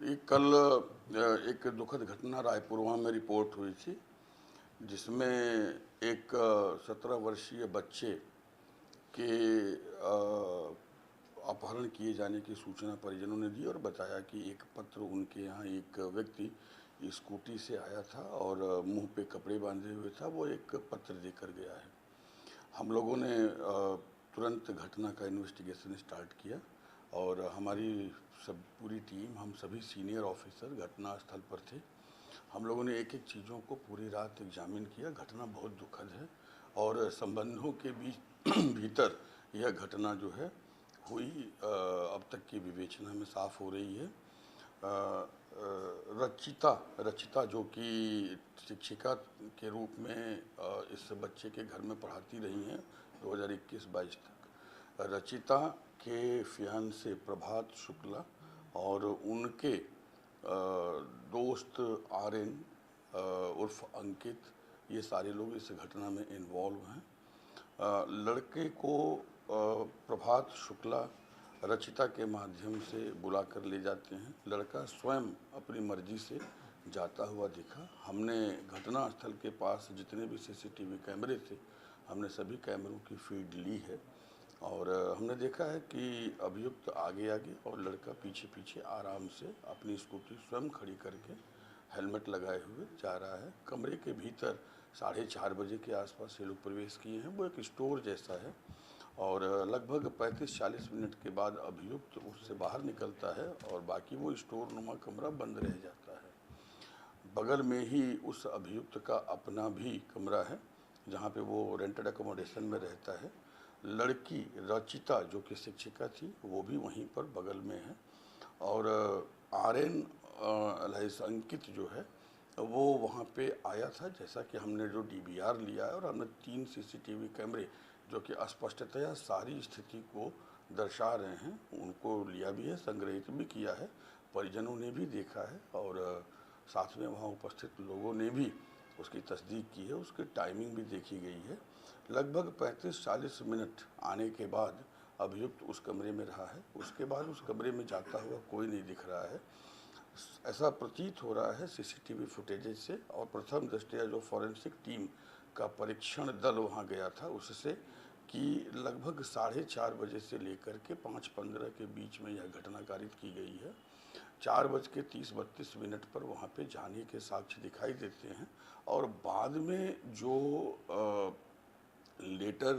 ये कल एक दुखद घटना रायपुरवा में रिपोर्ट हुई थी, जिसमें एक 17 वर्षीय बच्चे के अपहरण किए जाने की सूचना परिजनों ने दी और बताया कि एक पत्र उनके यहाँ एक व्यक्ति स्कूटी से आया था और मुंह पे कपड़े बांधे हुए था, वो एक पत्र देकर गया है। हम लोगों ने तुरंत घटना का इन्वेस्टिगेशन स्टार्ट किया और हमारी पूरी टीम, हम सभी सीनियर ऑफिसर घटनास्थल पर थे। हम लोगों ने एक एक चीज़ों को पूरी रात एग्जामिन किया। घटना बहुत दुखद है और संबंधों के बीच भीतर यह घटना जो है हुई अब तक की विवेचना में साफ हो रही है। रचिता जो कि शिक्षिका के रूप में इस बच्चे के घर में पढ़ाती रही हैं 2021-22 तक। रचिता के फियांसे प्रभात शुक्ला और उनके दोस्त आर्यन उर्फ अंकित, ये सारे लोग इस घटना में इन्वॉल्व हैं। लड़के को प्रभात शुक्ला रचिता के माध्यम से बुला कर ले जाते हैं। लड़का स्वयं अपनी मर्जी से जाता हुआ दिखा। हमने घटनास्थल के पास जितने भी सीसीटीवी कैमरे थे, हमने सभी कैमरों की फीड ली है और हमने देखा है कि अभियुक्त आगे आगे और लड़का पीछे पीछे आराम से अपनी स्कूटी स्वयं खड़ी करके हेलमेट लगाए हुए जा रहा है। कमरे के भीतर 4:30 बजे के आसपास ये लोग प्रवेश किए हैं। वो एक स्टोर जैसा है और लगभग 35-40 मिनट के बाद अभियुक्त उससे बाहर निकलता है और बाकी वो स्टोर नुमा कमरा बंद रह जाता है। बगल में ही उस अभियुक्त का अपना भी कमरा है जहाँ पे वो रेंटेड एकोमोडेशन में रहता है। लड़की रचिता जो कि शिक्षिका थी वो भी वहीं पर बगल में है और आर्यन अंकित जो है वो वहाँ पे आया था। जैसा कि हमने जो डीवीआर लिया है और हमने 3 सीसीटीवी कैमरे जो कि स्पष्टतया सारी स्थिति को दर्शा रहे हैं उनको लिया भी है, संग्रहित भी किया है, परिजनों ने भी देखा है और साथ में वहाँ उपस्थित लोगों ने भी उसकी तस्दीक की है। उसकी टाइमिंग भी देखी गई है। लगभग 35-40 मिनट आने के बाद अभियुक्त उस कमरे में रहा है। उसके बाद उस कमरे में जाता हुआ कोई नहीं दिख रहा है। ऐसा प्रतीत हो रहा है सीसीटीवी फुटेजेज से और प्रथम दृष्टया जो फॉरेंसिक टीम का परीक्षण दल वहां गया था उससे कि लगभग 4:30 बजे से लेकर के 5:15 के बीच में यह घटना कारित की गई है। 4:30-32 पर वहाँ पे जाने के साक्ष्य दिखाई देते हैं और बाद में जो लेटर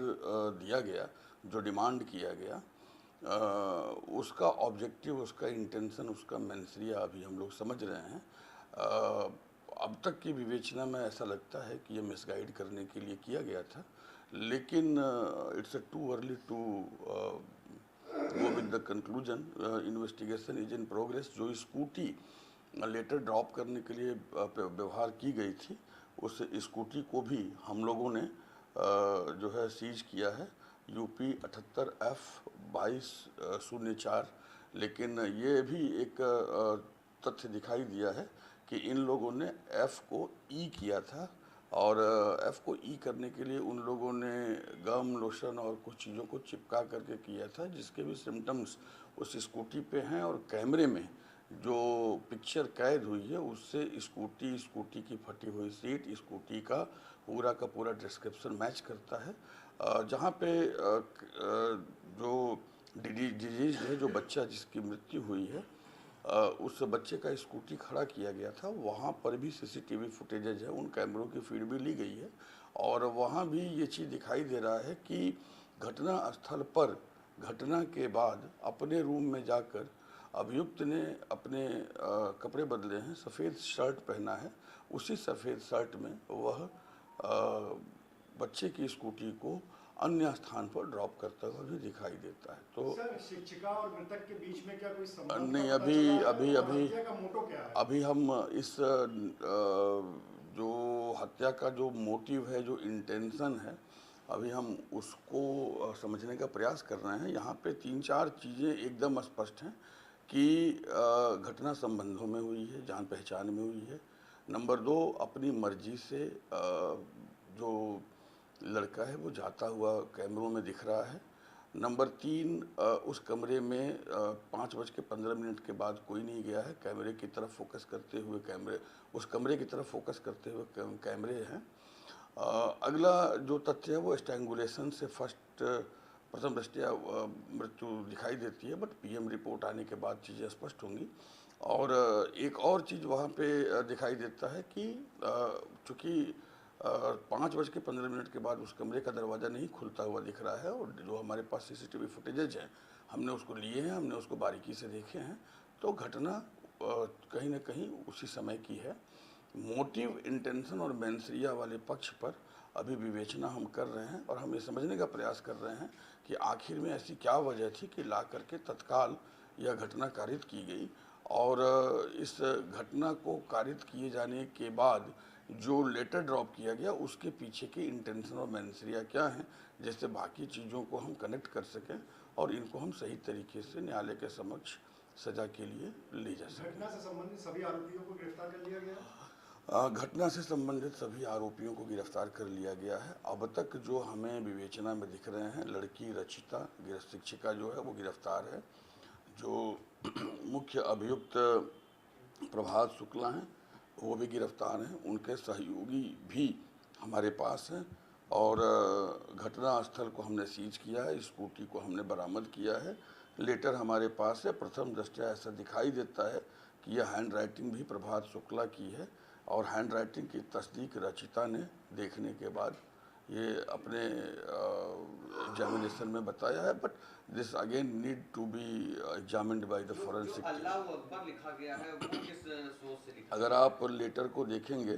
दिया गया, जो डिमांड किया गया, उसका ऑब्जेक्टिव, उसका इंटेंशन, उसका मेंसरिया अभी हम लोग समझ रहे हैं। अब तक की विवेचना में ऐसा लगता है कि ये मिसगाइड करने के लिए किया गया था, लेकिन it's too early to go with the conclusion. Investigation is in progress. जो स्कूटी लेटर ड्रॉप करने के लिए व्यवहार की गई थी, उस स्कूटी को भी हम लोगों ने जो है सीज किया है, UP 78F2204। लेकिन ये भी एक तथ्य दिखाई दिया है कि इन लोगों ने F को E किया था और F को E करने के लिए उन लोगों ने गम, लोशन और कुछ चीज़ों को चिपका करके किया था, जिसके भी सिम्टम्स उस स्कूटी पे हैं और कैमरे में जो पिक्चर कैद हुई है उससे स्कूटी की फटी हुई सीट, स्कूटी का पूरा डिस्क्रिप्शन मैच करता है। जहाँ पे जो डिजीज है, जो बच्चा जिसकी मृत्यु हुई है, उस बच्चे का स्कूटी खड़ा किया गया था, वहाँ पर भी सीसीटीवी फुटेजेज है, उन कैमरों की फीड भी ली गई है और वहाँ भी ये चीज़ दिखाई दे रहा है कि घटना स्थल पर घटना के बाद अपने रूम में जाकर अभियुक्त ने अपने कपड़े बदले हैं, सफ़ेद शर्ट पहना है, उसी सफ़ेद शर्ट में वह बच्चे की स्कूटी को अन्य स्थान पर ड्रॉप करता हुआ भी दिखाई देता है। तो सर, शिक्षिका और मृतक के बीच में क्या कोई संबंध नहीं, का पता चला है और अभी हत्या का मोटो क्या है? अभी हम इस जो हत्या का जो मोटिव है, जो इंटेंशन है, अभी हम उसको समझने का प्रयास कर रहे हैं। यहाँ पे 3-4 चीज़ें एकदम स्पष्ट हैं कि घटना संबंधों में हुई है, जान पहचान में हुई है। नंबर 2, अपनी मर्जी से जो लड़का है वो जाता हुआ कैमरों में दिख रहा है। नंबर 3, उस कमरे में 5:15 के बाद कोई नहीं गया है। कैमरे की तरफ फोकस करते हुए उस कमरे की तरफ फोकस करते हुए कैमरे हैं। अगला जो तथ्य है वो स्ट्रैंगुलेशन से प्रथम दृष्टया मृत्यु दिखाई देती है, बट पीएम रिपोर्ट आने के बाद चीज़ें स्पष्ट होंगी। और एक और चीज़ वहाँ पे दिखाई देता है कि चूँकि 5:15 के बाद उस कमरे का दरवाज़ा नहीं खुलता हुआ दिख रहा है, और जो हमारे पास सीसीटीवी फुटेजेज हैं हमने उसको लिए हैं, हमने उसको बारीकी से देखे हैं, तो घटना कहीं ना कहीं उसी समय की है। मोटिव, इंटेंशन और मेंसरिया वाले पक्ष पर अभी विवेचना हम कर रहे हैं, और हम ये समझने का प्रयास कर रहे हैं कि आखिर में ऐसी क्या वजह थी कि ला करके तत्काल यह घटना कारित की गई। और इस घटना को कारित किए जाने के बाद जो लेटर ड्रॉप किया गया उसके पीछे के इंटेंशन और मेंसरिया क्या हैं, जिससे बाकी चीज़ों को हम कनेक्ट कर सकें और इनको हम सही तरीके से न्यायालय के समक्ष सजा के लिए ले जा सकें। घटना से संबंधित सभी आरोपियों को गिरफ्तार कर लिया गया? घटना से संबंधित सभी आरोपियों को गिरफ्तार कर लिया गया है। अब तक जो हमें विवेचना में दिख रहे हैं, लड़की रचिता शिक्षिका जो है वो गिरफ्तार है। जो मुख्य अभियुक्त प्रभात शुक्ला हैं वो भी गिरफ्तार हैं, उनके सहयोगी भी हमारे पास हैं। और घटना स्थल को हमने सीज किया है, स्कूटी को हमने बरामद किया है, लेटर हमारे पास है। प्रथम दृष्टया ऐसा दिखाई देता है कि यह हैंड राइटिंग भी प्रभात शुक्ला की है, और हैंड राइटिंग की तस्दीक रचिता ने देखने के बाद ये अपने एग्जामिनेशन में बताया है। But this again need to be examined by the forensic. Allah अकबर लिखा गया है वो किस सोच से लिखा? अगर आप लेटर को देखेंगे